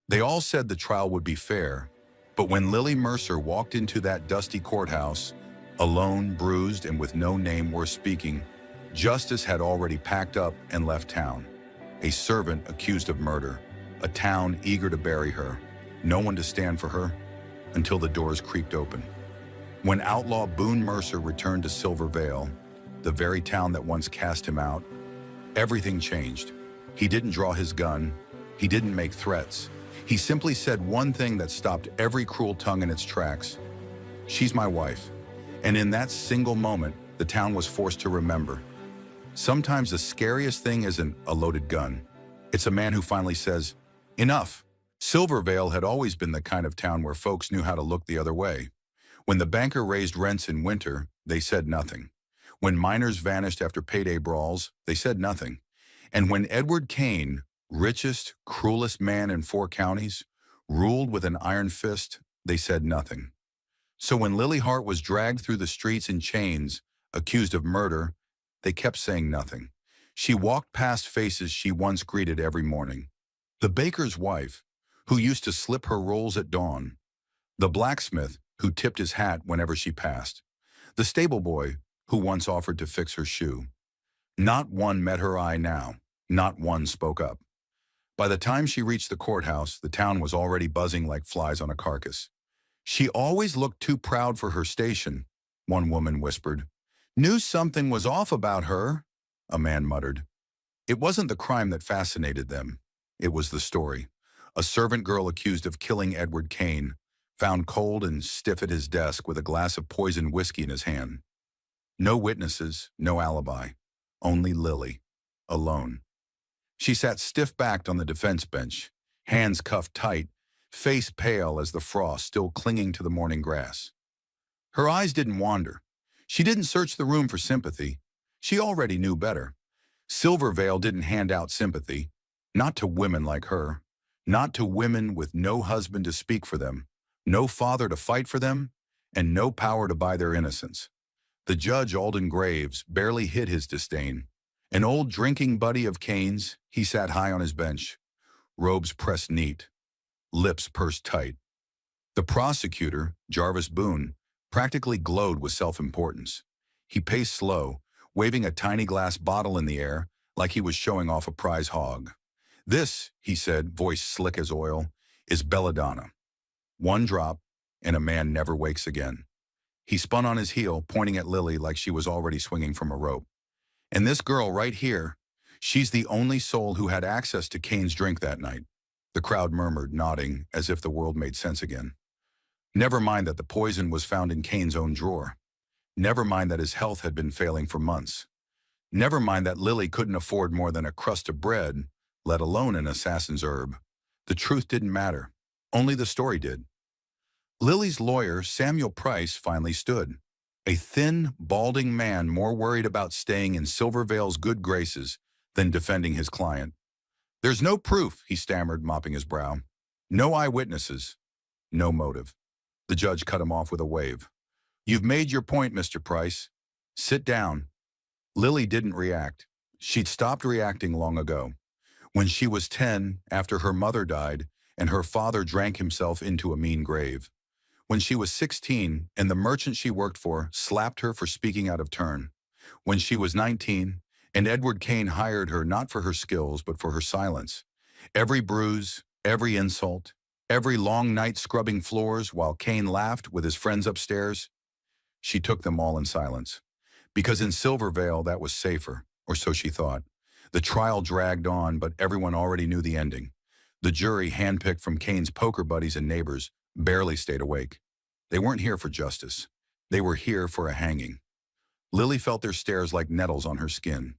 They all said the trial would be fair, but when Lily Mercer walked into that dusty courthouse, alone, bruised, and with no name worth speaking, justice had already packed up and left town. A servant accused of murder, a town eager to bury her, no one to stand for her, until the doors creaked open. When outlaw Boone Mercer returned to Silver Vale, the very town that once cast him out, everything changed. He didn't draw his gun. He didn't make threats. He simply said one thing that stopped every cruel tongue in its tracks. "She's my wife." And in that single moment, the town was forced to remember. Sometimes the scariest thing isn't a loaded gun. It's a man who finally says, "Enough." Silver Vale had always been the kind of town where folks knew how to look the other way. When the banker raised rents in winter, they said nothing. When miners vanished after payday brawls, they said nothing. And when Edward Kane, richest, cruelest man in 4 counties, ruled with an iron fist, they said nothing. So when Lily Hart was dragged through the streets in chains, accused of murder, they kept saying nothing. She walked past faces she once greeted every morning. The baker's wife, who used to slip her rolls at dawn. The blacksmith, who tipped his hat whenever she passed. The stable boy, who once offered to fix her shoe. Not one met her eye now. Not one spoke up. By the time she reached the courthouse, the town was already buzzing like flies on a carcass. "She always looked too proud for her station," one woman whispered. "Knew something was off about her," a man muttered. It wasn't the crime that fascinated them. It was the story. A servant girl accused of killing Edward Kane, found cold and stiff at his desk with a glass of poisoned whiskey in his hand. No witnesses, no alibi. Only Lily. Alone. She sat stiff-backed on the defense bench, hands cuffed tight, face pale as the frost still clinging to the morning grass. Her eyes didn't wander. She didn't search the room for sympathy. She already knew better. Silver Vale didn't hand out sympathy. Not to women like her. Not to women with no husband to speak for them, no father to fight for them, and no power to buy their innocence. The judge, Alden Graves, barely hid his disdain. An old drinking buddy of Kane's, he sat high on his bench, robes pressed neat, lips pursed tight. The prosecutor, Jarvis Boone, practically glowed with self-importance. He paced slow, waving a tiny glass bottle in the air like he was showing off a prize hog. "This," he said, voice slick as oil, "is belladonna. One drop, and a man never wakes again." He spun on his heel, pointing at Lily like she was already swinging from a rope. "And this girl right here, she's the only soul who had access to Kane's drink that night." The crowd murmured, nodding, as if the world made sense again. Never mind that the poison was found in Kane's own drawer. Never mind that his health had been failing for months. Never mind that Lily couldn't afford more than a crust of bread, let alone an assassin's herb. The truth didn't matter. Only the story did. Lily's lawyer, Samuel Price, finally stood. A thin, balding man more worried about staying in Silver Vale's good graces than defending his client. "There's no proof," he stammered, mopping his brow. "No eyewitnesses. No motive." The judge cut him off with a wave. "You've made your point, Mr. Price. Sit down." Lily didn't react. She'd stopped reacting long ago. When she was 10, after her mother died, and her father drank himself into a mean grave. When she was 16, and the merchant she worked for slapped her for speaking out of turn. When she was 19, and Edward Kane hired her not for her skills, but for her silence. Every bruise, every insult, every long night scrubbing floors while Kane laughed with his friends upstairs, she took them all in silence. Because in Silver Vale, that was safer, or so she thought. The trial dragged on, but everyone already knew the ending. The jury, handpicked from Kane's poker buddies and neighbors, barely stayed awake. They weren't here for justice. They were here for a hanging. Lily felt their stares like nettles on her skin.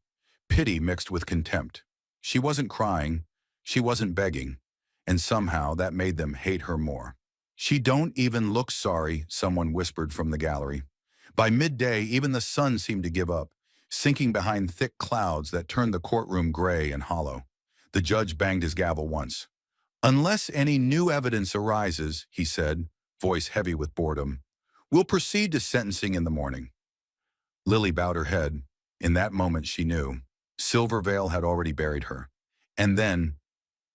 Pity mixed with contempt. She wasn't crying. She wasn't begging. And somehow that made them hate her more. "She don't even look sorry," someone whispered from the gallery. By midday, even the sun seemed to give up, sinking behind thick clouds that turned the courtroom gray and hollow. The judge banged his gavel once. "Unless any new evidence arises," he said, voice heavy with boredom, "we'll proceed to sentencing in the morning." Lily bowed her head. In that moment she knew. Silver Vale had already buried her. And then,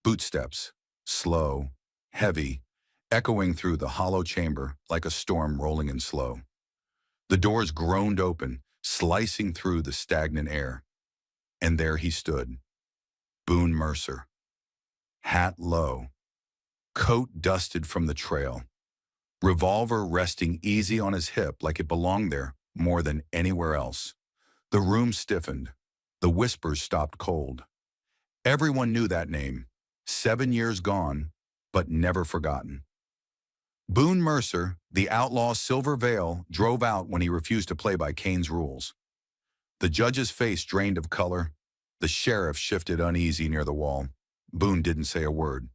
bootsteps. Slow, heavy, echoing through the hollow chamber like a storm rolling in slow. The doors groaned open, slicing through the stagnant air. And there he stood, Boone Mercer, hat low, coat dusted from the trail, revolver resting easy on his hip like it belonged there more than anywhere else. The room stiffened. The whispers stopped cold. Everyone knew that name, 7 years gone, but never forgotten. Boone Mercer, the outlaw Silver Veil, drove out when he refused to play by Kane's rules. The judge's face drained of color. The sheriff shifted uneasy near the wall. Boone didn't say a word.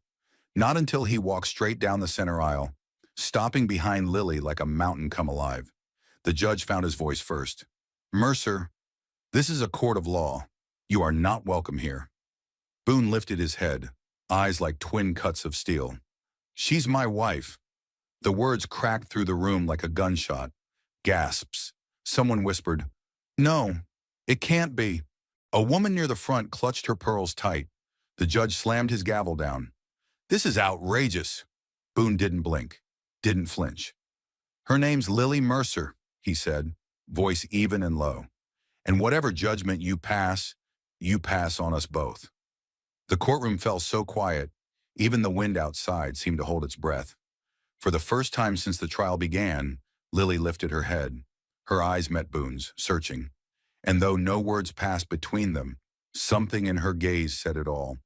Not until he walked straight down the center aisle, stopping behind Lily like a mountain come alive. The judge found his voice first. Mercer, this is a court of law. You are not welcome here. Boone lifted his head, eyes like twin cuts of steel. She's my wife. The words cracked through the room like a gunshot. Gasps. Someone whispered, No, it can't be. A woman near the front clutched her pearls tight. The judge slammed his gavel down. This is outrageous. Boone didn't blink, didn't flinch. Her name's Lily Mercer, he said, voice even and low. And whatever judgment you pass on us both. The courtroom fell so quiet, even the wind outside seemed to hold its breath. For the first time since the trial began, Lily lifted her head. Her eyes met Boone's, searching. And though no words passed between them, something in her gaze said it all.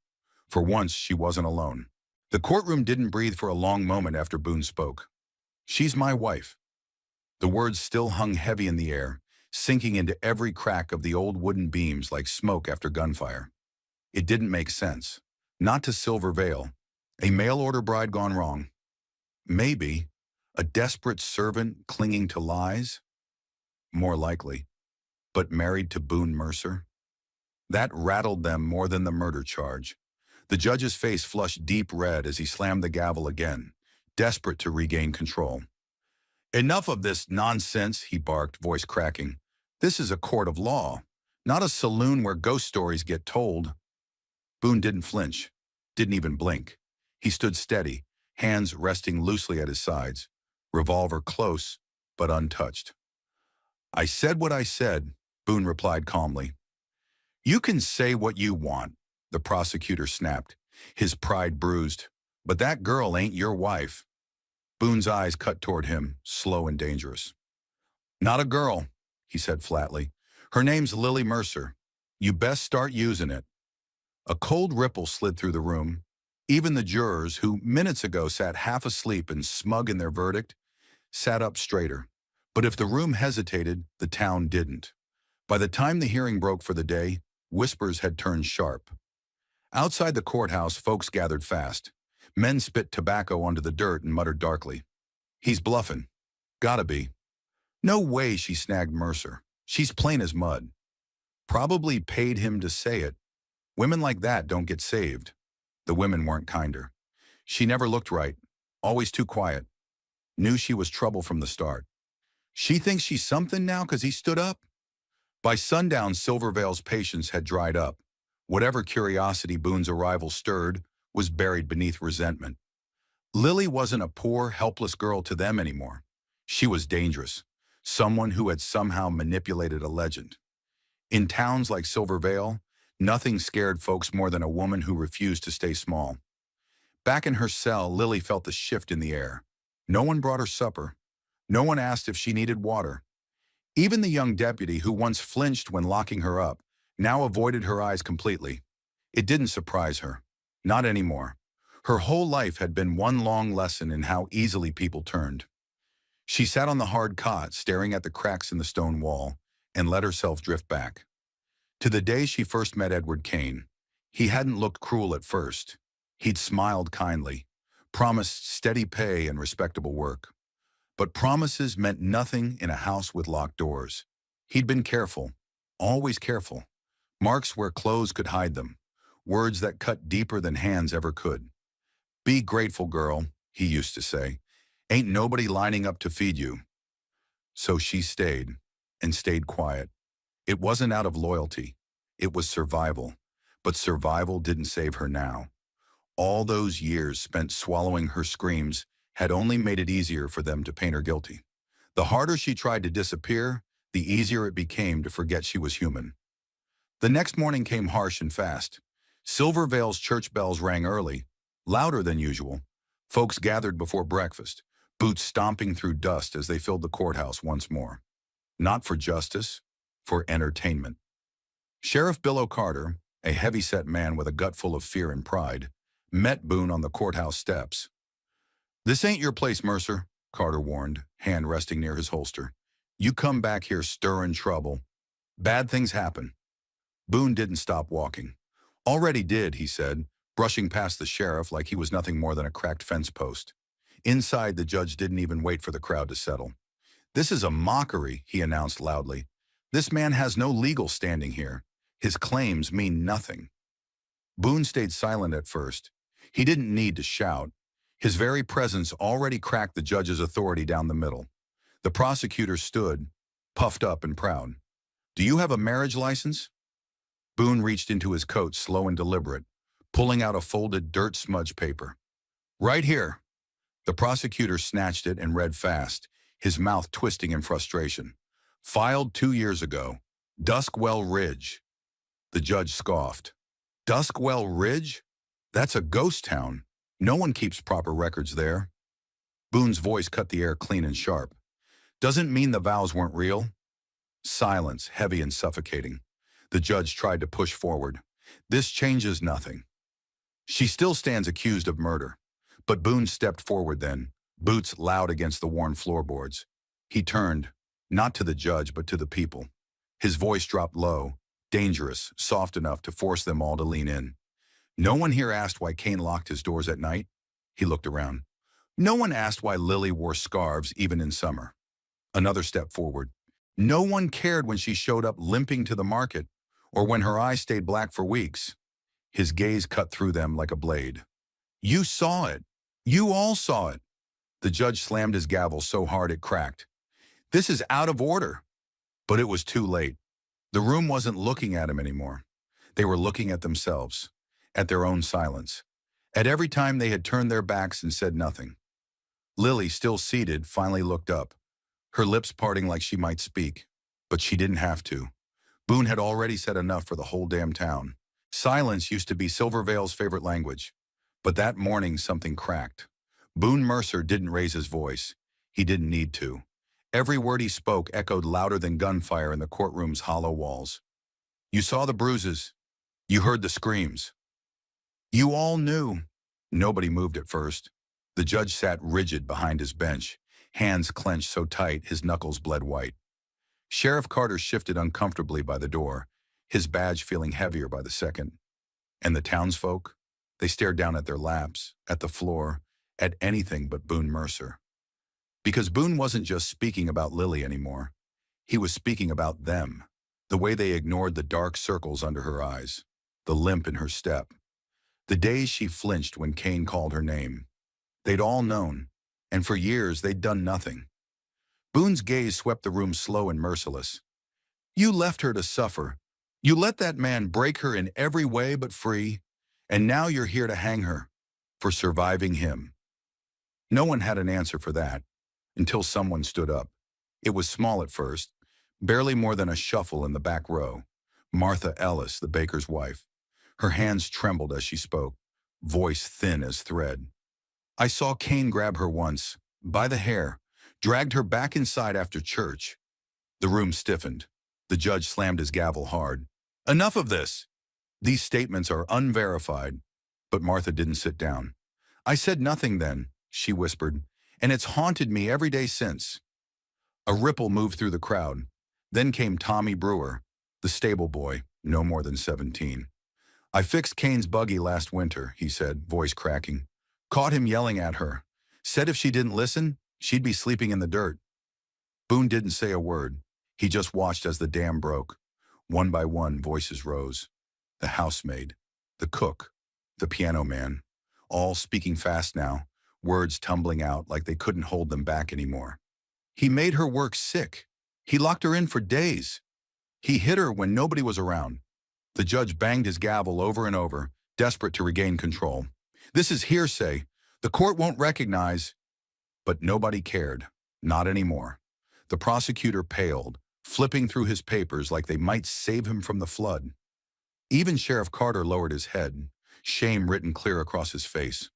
For once, she wasn't alone. The courtroom didn't breathe for a long moment after Boone spoke. She's my wife. The words still hung heavy in the air, sinking into every crack of the old wooden beams like smoke after gunfire. It didn't make sense. Not to Silver Veil. A mail-order bride gone wrong. Maybe. A desperate servant clinging to lies? More likely. But married to Boone Mercer? That rattled them more than the murder charge. The judge's face flushed deep red as he slammed the gavel again, desperate to regain control. Enough of this nonsense, he barked, voice cracking. This is a court of law, not a saloon where ghost stories get told. Boone didn't flinch, didn't even blink. He stood steady, hands resting loosely at his sides, revolver close but untouched. I said what I said, Boone replied calmly. You can say what you want, the prosecutor snapped, his pride bruised. But that girl ain't your wife. Boone's eyes cut toward him, slow and dangerous. Not a girl, he said flatly. Her name's Lily Mercer. You best start using it. A cold ripple slid through the room. Even the jurors, who minutes ago sat half asleep and smug in their verdict, sat up straighter. But if the room hesitated, the town didn't. By the time the hearing broke for the day, whispers had turned sharp. Outside the courthouse, folks gathered fast. Men spit tobacco onto the dirt and muttered darkly. He's bluffing. Gotta be. No way, she snagged Mercer. She's plain as mud. Probably paid him to say it. Women like that don't get saved. The women weren't kinder. She never looked right, always too quiet. Knew she was trouble from the start. She thinks she's something now because he stood up? By sundown, Silver Veil's patience had dried up. Whatever curiosity Boone's arrival stirred was buried beneath resentment. Lily wasn't a poor, helpless girl to them anymore. She was dangerous, someone who had somehow manipulated a legend. In towns like Silver Veil, nothing scared folks more than a woman who refused to stay small. Back in her cell, Lily felt the shift in the air. No one brought her supper. No one asked if she needed water. Even the young deputy, who once flinched when locking her up, now avoided her eyes completely. It didn't surprise her. Not anymore. Her whole life had been one long lesson in how easily people turned. She sat on the hard cot, staring at the cracks in the stone wall, and let herself drift back. To the day she first met Edward Kane. He hadn't looked cruel at first. He'd smiled kindly, promised steady pay and respectable work. But promises meant nothing in a house with locked doors. He'd been careful, always careful. Marks where clothes could hide them. Words that cut deeper than hands ever could. Be grateful, girl, he used to say. Ain't nobody lining up to feed you. So she stayed, and stayed quiet. It wasn't out of loyalty. It was survival. But survival didn't save her now. All those years spent swallowing her screams had only made it easier for them to paint her guilty. The harder she tried to disappear, the easier it became to forget she was human. The next morning came harsh and fast. Silver Vale's church bells rang early, louder than usual. Folks gathered before breakfast, boots stomping through dust as they filled the courthouse once more. Not for justice, for entertainment. Sheriff Bill O'Carter, a heavy-set man with a gut full of fear and pride, met Boone on the courthouse steps. "This ain't your place, Mercer," Carter warned, hand resting near his holster. "You come back here stirring trouble. Bad things happen." Boone didn't stop walking. "Already did," he said, brushing past the sheriff like he was nothing more than a cracked fence post. Inside, the judge didn't even wait for the crowd to settle. "This is a mockery," he announced loudly. "This man has no legal standing here. His claims mean nothing." Boone stayed silent at first. He didn't need to shout. His very presence already cracked the judge's authority down the middle. The prosecutor stood, puffed up and proud. "Do you have a marriage license?" Boone reached into his coat, slow and deliberate, pulling out a folded dirt smudge paper. "Right here." The prosecutor snatched it and read fast, his mouth twisting in frustration. "Filed 2 years ago. Duskwell Ridge." The judge scoffed. "Duskwell Ridge? That's a ghost town. No one keeps proper records there." Boone's voice cut the air clean and sharp. "Doesn't mean the vows weren't real." Silence, heavy and suffocating. The judge tried to push forward. "This changes nothing. She still stands accused of murder." But Boone stepped forward then, boots loud against the worn floorboards. He turned, not to the judge but to the people. His voice dropped low, dangerous, soft enough to force them all to lean in. "No one here asked why Kane locked his doors at night." He looked around. "No one asked why Lily wore scarves even in summer." Another step forward. "No one cared when she showed up limping to the market, or when her eyes stayed black for weeks." His gaze cut through them like a blade. "You saw it. You all saw it." The judge slammed his gavel so hard it cracked. "This is out of order." But it was too late. The room wasn't looking at him anymore. They were looking at themselves, at their own silence, at every time they had turned their backs and said nothing. Lily, still seated, finally looked up, her lips parting like she might speak, but she didn't have to. Boone had already said enough for the whole damn town. Silence used to be Silver Vale's favorite language, but that morning something cracked. Boone Mercer didn't raise his voice. He didn't need to. Every word he spoke echoed louder than gunfire in the courtroom's hollow walls. "You saw the bruises. You heard the screams. You all knew." Nobody moved at first. The judge sat rigid behind his bench, hands clenched so tight his knuckles bled white. Sheriff Carter shifted uncomfortably by the door, his badge feeling heavier by the second. And the townsfolk? They stared down at their laps, at the floor, at anything but Boone Mercer. Because Boone wasn't just speaking about Lily anymore. He was speaking about them, the way they ignored the dark circles under her eyes, the limp in her step, the days she flinched when Kane called her name. They'd all known, and for years they'd done nothing. Boone's gaze swept the room slow and merciless. "You left her to suffer. You let that man break her in every way but free, and now you're here to hang her for surviving him." No one had an answer for that, until someone stood up. It was small at first, barely more than a shuffle in the back row. Martha Ellis, the baker's wife. Her hands trembled as she spoke, voice thin as thread. "I saw Kane grab her once, by the hair, dragged her back inside after church." The room stiffened. The judge slammed his gavel hard. "Enough of this. These statements are unverified." But Martha didn't sit down. "I said nothing then," she whispered, "and it's haunted me every day since." A ripple moved through the crowd. Then came Tommy Brewer, the stable boy, no more than 17. "I fixed Kane's buggy last winter," he said, voice cracking. "Caught him yelling at her. Said if she didn't listen, she'd be sleeping in the dirt." Boone didn't say a word. He just watched as the dam broke. One by one, voices rose. The housemaid, the cook, the piano man, all speaking fast now, words tumbling out like they couldn't hold them back anymore. "He made her work sick. He locked her in for days. He hit her when nobody was around." The judge banged his gavel over and over, desperate to regain control. This is hearsay. The court won't recognize. But nobody cared. Not anymore. The prosecutor paled, flipping through his papers like they might save him from the flood. Even Sheriff Carter lowered his head, shame written clear across his face.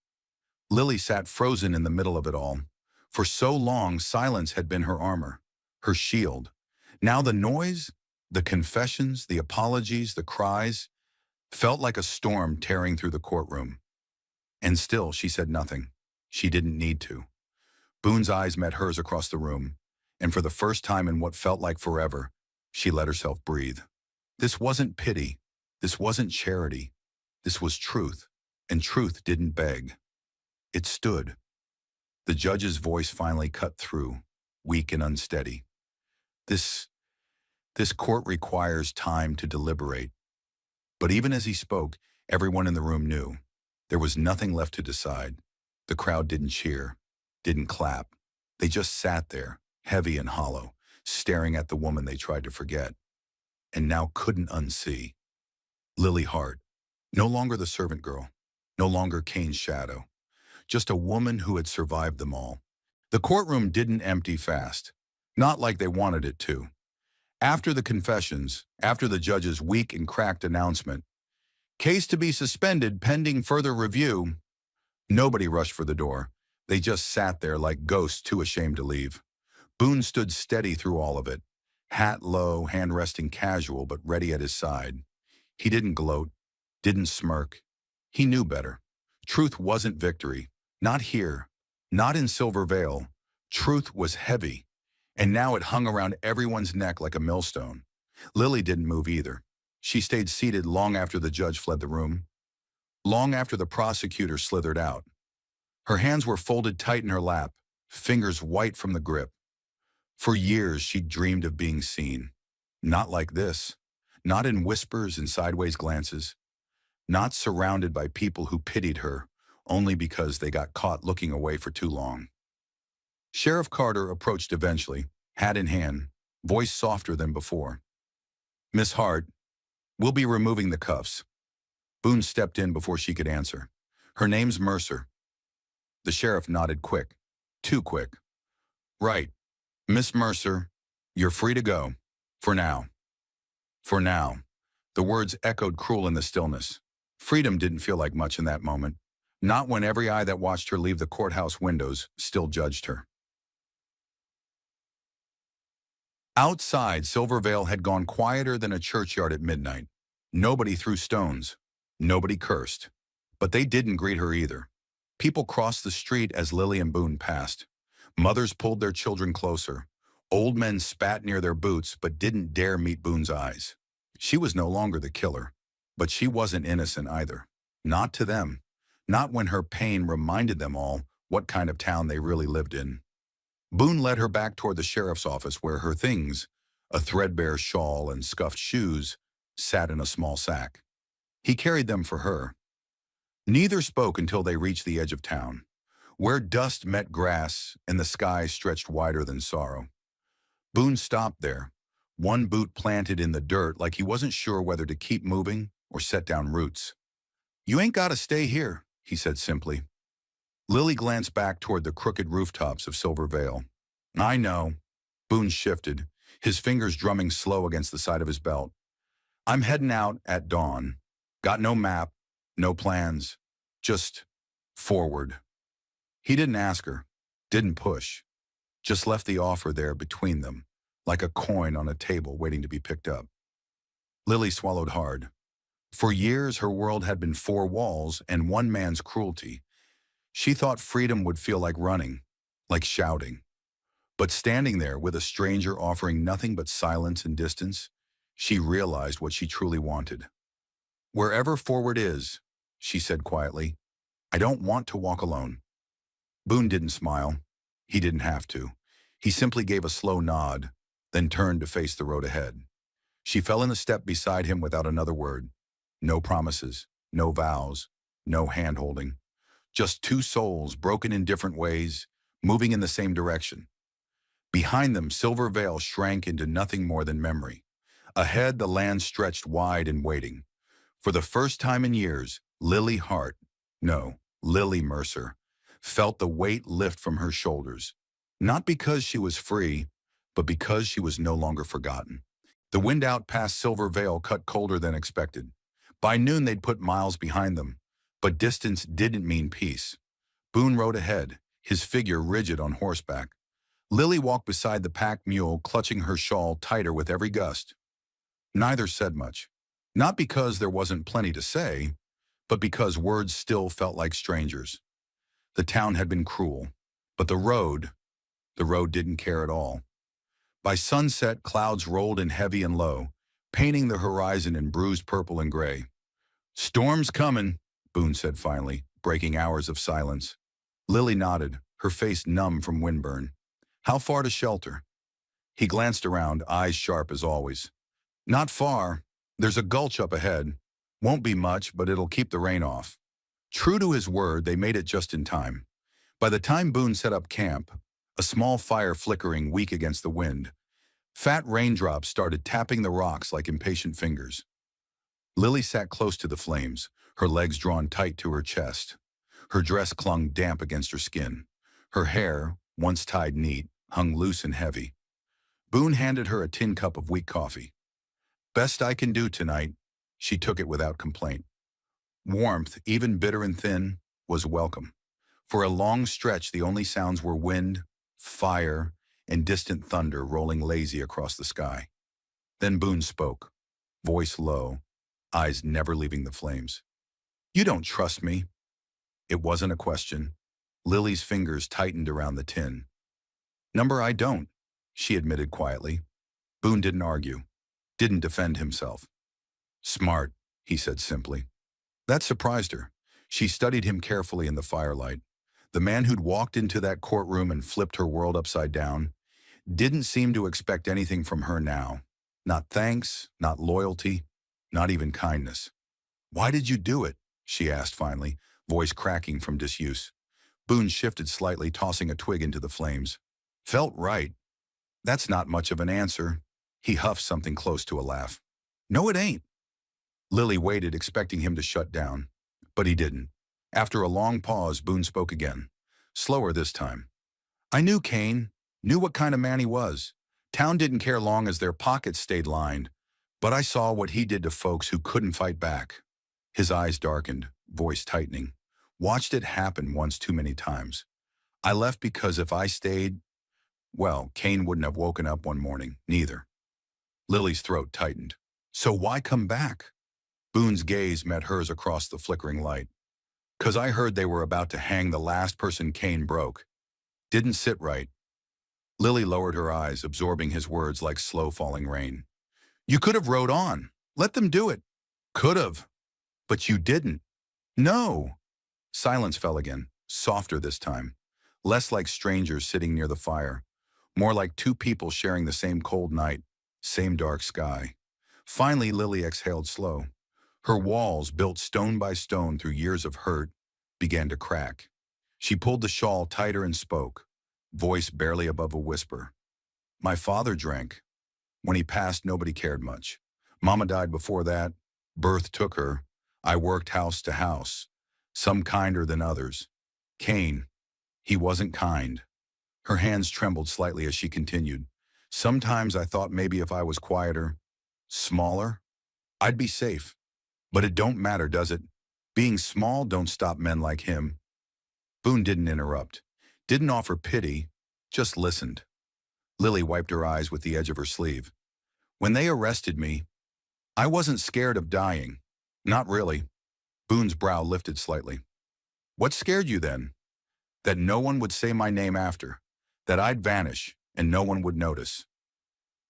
Lily sat frozen in the middle of it all. For so long, silence had been her armor, her shield. Now the noise, the confessions, the apologies, the cries, felt like a storm tearing through the courtroom. And still, she said nothing. She didn't need to. Boone's eyes met hers across the room, and for the first time in what felt like forever, she let herself breathe. This wasn't pity. This wasn't charity. This was truth, and truth didn't beg. It stood. The judge's voice finally cut through, weak and unsteady. This court requires time to deliberate. But even as he spoke, everyone in the room knew. There was nothing left to decide. The crowd didn't cheer, didn't clap. They just sat there, heavy and hollow, staring at the woman they tried to forget, and now couldn't unsee. Lily Hart, no longer the servant girl, no longer Cain's shadow, just a woman who had survived them all. The courtroom didn't empty fast, not like they wanted it to. After the confessions, after the judge's weak and cracked announcement, case to be suspended pending further review, nobody rushed for the door. They just sat there like ghosts too ashamed to leave. Boone stood steady through all of it, hat low, hand resting casual but ready at his side. He didn't gloat, didn't smirk. He knew better. Truth wasn't victory. Not here. Not in Silver Vale. Truth was heavy, and now it hung around everyone's neck like a millstone. Lily didn't move either. She stayed seated long after the judge fled the room, long after the prosecutor slithered out. Her hands were folded tight in her lap, fingers white from the grip. For years, she'd dreamed of being seen. Not like this. Not in whispers and sideways glances. Not surrounded by people who pitied her only because they got caught looking away for too long. Sheriff Carter approached eventually, hat in hand, voice softer than before. "Miss Hart, we'll be removing the cuffs." Boone stepped in before she could answer. "Her name's Mercer." The sheriff nodded quick, too quick. "Right. Miss Mercer, you're free to go. For now." For now. The words echoed cruel in the stillness. Freedom didn't feel like much in that moment. Not when every eye that watched her leave the courthouse windows still judged her. Outside, Silver Vale had gone quieter than a churchyard at midnight. Nobody threw stones. Nobody cursed. But they didn't greet her either. People crossed the street as Lily and Boone passed. Mothers pulled their children closer. Old men spat near their boots but didn't dare meet Boone's eyes. She was no longer the killer, but she wasn't innocent either. Not to them. Not when her pain reminded them all what kind of town they really lived in. Boone led her back toward the sheriff's office where her things, a threadbare shawl and scuffed shoes, sat in a small sack. He carried them for her. Neither spoke until they reached the edge of town, where dust met grass and the sky stretched wider than sorrow. Boone stopped there, one boot planted in the dirt like he wasn't sure whether to keep moving or set down roots. "You ain't got to stay here," he said simply. Lily glanced back toward the crooked rooftops of Silver Vale. "I know." Boone shifted, his fingers drumming slow against the side of his belt. "I'm heading out at dawn. Got no map, no plans, just forward." He didn't ask her, didn't push, just left the offer there between them, like a coin on a table waiting to be picked up. Lily swallowed hard. For years, her world had been four walls and one man's cruelty. She thought freedom would feel like running, like shouting. But standing there with a stranger offering nothing but silence and distance, she realized what she truly wanted. "Wherever forward is," she said quietly, "I don't want to walk alone." Boone didn't smile. He didn't have to. He simply gave a slow nod, then turned to face the road ahead. She fell in the step beside him without another word. No promises, no vows, no hand-holding. Just two souls broken in different ways, moving in the same direction. Behind them, Silver Vale shrank into nothing more than memory. Ahead, the land stretched wide and waiting. For the first time in years, Lily Hart, no, Lily Mercer, felt the weight lift from her shoulders, not because she was free, but because she was no longer forgotten. The wind out past Silver Vale cut colder than expected. By noon they'd put miles behind them, but distance didn't mean peace. Boone rode ahead, his figure rigid on horseback. Lily walked beside the pack mule, clutching her shawl tighter with every gust. Neither said much, not because there wasn't plenty to say, but because words still felt like strangers. The town had been cruel, but the road didn't care at all. By sunset, clouds rolled in heavy and low, painting the horizon in bruised purple and gray. "Storm's coming," Boone said finally, breaking hours of silence. Lily nodded, her face numb from windburn. "How far to shelter?" He glanced around, eyes sharp as always. "Not far. There's a gulch up ahead. Won't be much, but it'll keep the rain off." True to his word, they made it just in time. By the time Boone set up camp, a small fire flickering weak against the wind, fat raindrops started tapping the rocks like impatient fingers. Lily sat close to the flames, her legs drawn tight to her chest. Her dress clung damp against her skin. Her hair, once tied neat, hung loose and heavy. Boone handed her a tin cup of weak coffee. "Best I can do tonight." She took it without complaint. Warmth, even bitter and thin, was welcome. For a long stretch, the only sounds were wind, fire, and distant thunder rolling lazy across the sky. Then Boone spoke, voice low, eyes never leaving the flames. "You don't trust me." It wasn't a question. Lily's fingers tightened around the tin. "Number I don't," she admitted quietly. Boone didn't argue, didn't defend himself. "Smart," he said simply. That surprised her. She studied him carefully in the firelight. The man who'd walked into that courtroom and flipped her world upside down didn't seem to expect anything from her now. Not thanks, not loyalty, not even kindness. "Why did you do it?" she asked finally, voice cracking from disuse. Boone shifted slightly, tossing a twig into the flames. "Felt right." "That's not much of an answer." He huffed something close to a laugh. "No, it ain't." Lily waited, expecting him to shut down, but he didn't. After a long pause, Boone spoke again, slower this time. "I knew Kane, knew what kind of man he was. Town didn't care long as their pockets stayed lined, but I saw what he did to folks who couldn't fight back." His eyes darkened, voice tightening. "Watched it happen once too many times. I left because if I stayed, well, Kane wouldn't have woken up one morning, neither." Lily's throat tightened. "So why come back?" Boone's gaze met hers across the flickering light. "'Cause I heard they were about to hang the last person Kane broke. Didn't sit right." Lily lowered her eyes, absorbing his words like slow-falling rain. "You could have rode on. Let them do it." "Could have. But you didn't." "No." Silence fell again, softer this time. Less like strangers sitting near the fire. More like two people sharing the same cold night, same dark sky. Finally, Lily exhaled slow. Her walls, built stone by stone through years of hurt, began to crack. She pulled the shawl tighter and spoke, voice barely above a whisper. "My father drank. When he passed, nobody cared much. Mama died before that. Birth took her. I worked house to house, some kinder than others. Kane, he wasn't kind." Her hands trembled slightly as she continued. "Sometimes I thought maybe if I was quieter, smaller, I'd be safe. But it don't matter, does it? Being small don't stop men like him." Boone didn't interrupt, didn't offer pity, just listened. Lily wiped her eyes with the edge of her sleeve. "When they arrested me, I wasn't scared of dying. Not really." Boone's brow lifted slightly. "What scared you then?" "That no one would say my name after. That I'd vanish, and no one would notice."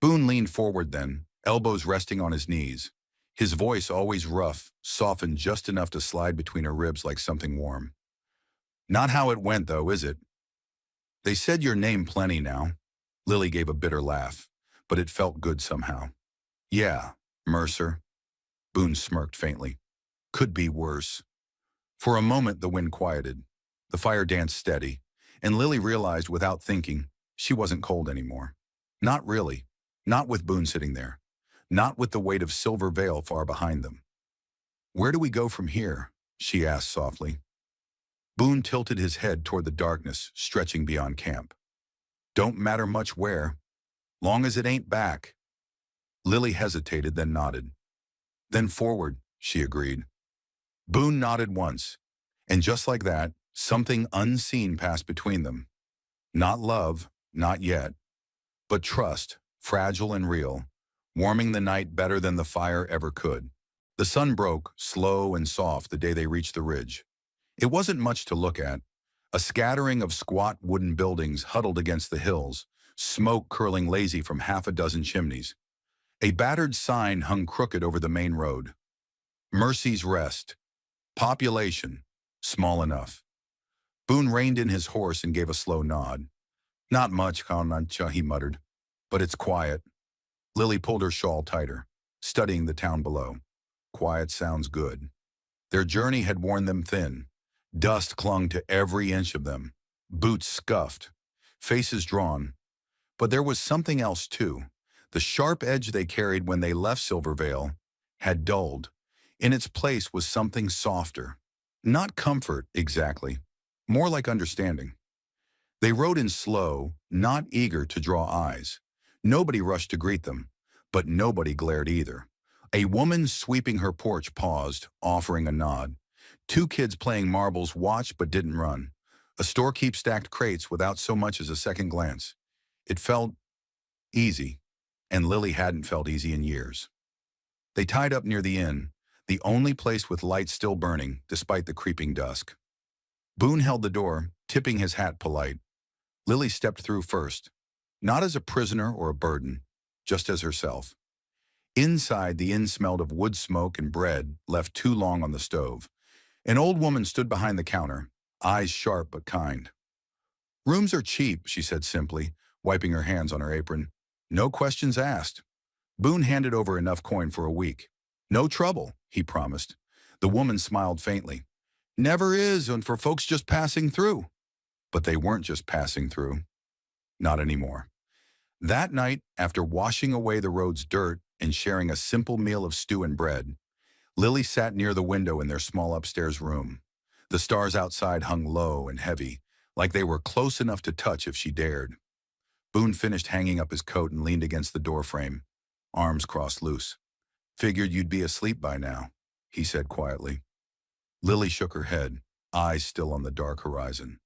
Boone leaned forward then, elbows resting on his knees. His voice, always rough, softened just enough to slide between her ribs like something warm. "Not how it went, though, is it? They said your name plenty now." Lily gave a bitter laugh, but it felt good somehow. "Yeah, Mercer." Boone smirked faintly. "Could be worse." For a moment, the wind quieted. The fire danced steady, and Lily realized without thinking she wasn't cold anymore. Not really. Not with Boone sitting there. Not with the weight of Silver Vale far behind them. "Where do we go from here?" she asked softly. Boone tilted his head toward the darkness, stretching beyond camp. Don't matter much where, long as it ain't back. Lily hesitated, then nodded. Then forward, she agreed. Boone nodded once, and just like that, something unseen passed between them. Not love, not yet, but trust, fragile and real, warming the night better than the fire ever could. The sun broke, slow and soft, the day they reached the ridge. It wasn't much to look at. A scattering of squat wooden buildings huddled against the hills, smoke curling lazy from half a dozen chimneys. A battered sign hung crooked over the main road. Mercy's Rest. Population. Small enough. Boone reined in his horse and gave a slow nod. Not much, Comanche, he muttered. But it's quiet. Lily pulled her shawl tighter, studying the town below. Quiet sounds good. Their journey had worn them thin. Dust clung to every inch of them. Boots scuffed. Faces drawn. But there was something else too. The sharp edge they carried when they left Silvervale had dulled. In its place was something softer. Not comfort, exactly. More like understanding. They rode in slow, not eager to draw eyes. Nobody rushed to greet them, but nobody glared either. A woman sweeping her porch paused, offering a nod. Two kids playing marbles watched but didn't run. A storekeep stacked crates without so much as a second glance. It felt easy, and Lily hadn't felt easy in years. They tied up near the inn, the only place with lights still burning, despite the creeping dusk. Boone held the door, tipping his hat polite. Lily stepped through first, not as a prisoner or a burden, just as herself. Inside, the inn smelled of wood smoke and bread left too long on the stove. An old woman stood behind the counter, eyes sharp but kind. Rooms are cheap, she said simply, wiping her hands on her apron. No questions asked. Boone handed over enough coin for a week. No trouble, he promised. The woman smiled faintly. Never is, and for folks just passing through. But they weren't just passing through. Not anymore. That night, after washing away the road's dirt and sharing a simple meal of stew and bread, Lily sat near the window in their small upstairs room. The stars outside hung low and heavy, like they were close enough to touch if she dared. Boone finished hanging up his coat and leaned against the doorframe, arms crossed loose. Figured you'd be asleep by now, he said quietly. Lily shook her head, eyes still on the dark horizon.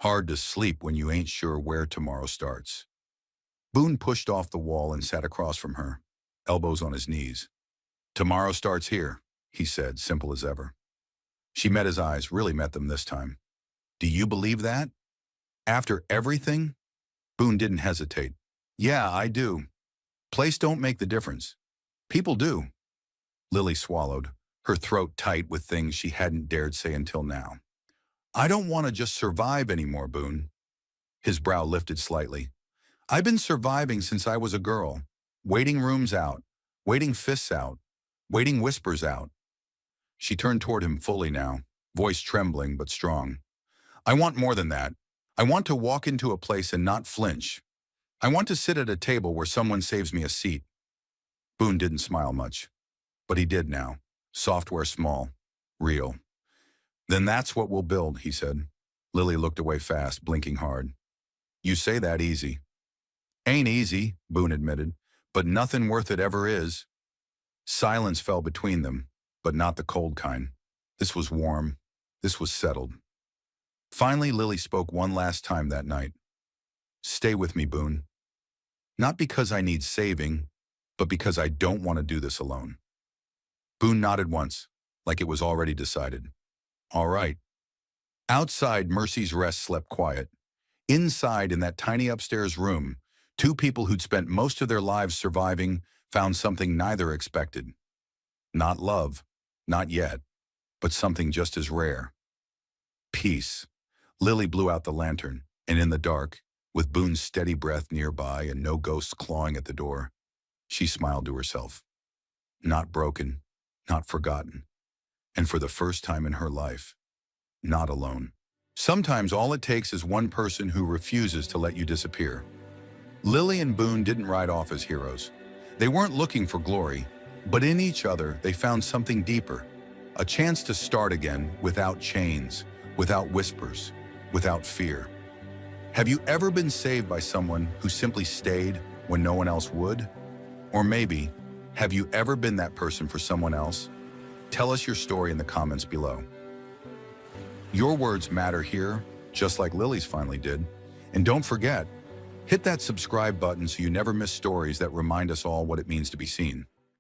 Hard to sleep when you ain't sure where tomorrow starts. Boone pushed off the wall and sat across from her, elbows on his knees. Tomorrow starts here, he said, simple as ever. She met his eyes, really met them this time. Do you believe that? After everything? Boone didn't hesitate. Yeah, I do. Place don't make the difference. People do. Lily swallowed, her throat tight with things she hadn't dared say until now. I don't want to just survive anymore, Boone. His brow lifted slightly. I've been surviving since I was a girl, waiting rooms out, waiting fists out, waiting whispers out. She turned toward him fully now, voice trembling but strong. I want more than that. I want to walk into a place and not flinch. I want to sit at a table where someone saves me a seat. Boone didn't smile much, but he did now. Software small, real. Then that's what we'll build, he said. Lily looked away fast, blinking hard. You say that easy. Ain't easy, Boone admitted, but nothing worth it ever is. Silence fell between them, but not the cold kind. This was warm. This was settled. Finally, Lily spoke one last time that night. Stay with me, Boone. Not because I need saving, but because I don't want to do this alone. Boone nodded once, like it was already decided. All right. Outside, Mercy's Rest slept quiet. Inside, in that tiny upstairs room, two people who'd spent most of their lives surviving found something neither expected. Not love, not yet, but something just as rare. Peace. Lily blew out the lantern, and in the dark, with Boone's steady breath nearby and no ghosts clawing at the door, she smiled to herself. Not broken, not forgotten, and for the first time in her life, not alone. Sometimes all it takes is one person who refuses to let you disappear. Lily and Boone didn't ride off as heroes. They weren't looking for glory, but in each other they found something deeper, a chance to start again without chains, without whispers, without fear. Have you ever been saved by someone who simply stayed when no one else would? Or maybe, have you ever been that person for someone else? Tell us your story in the comments below. Your words matter here, just like Lily's finally did. And don't forget, hit that subscribe button so you never miss stories that remind us all what it means to be seen.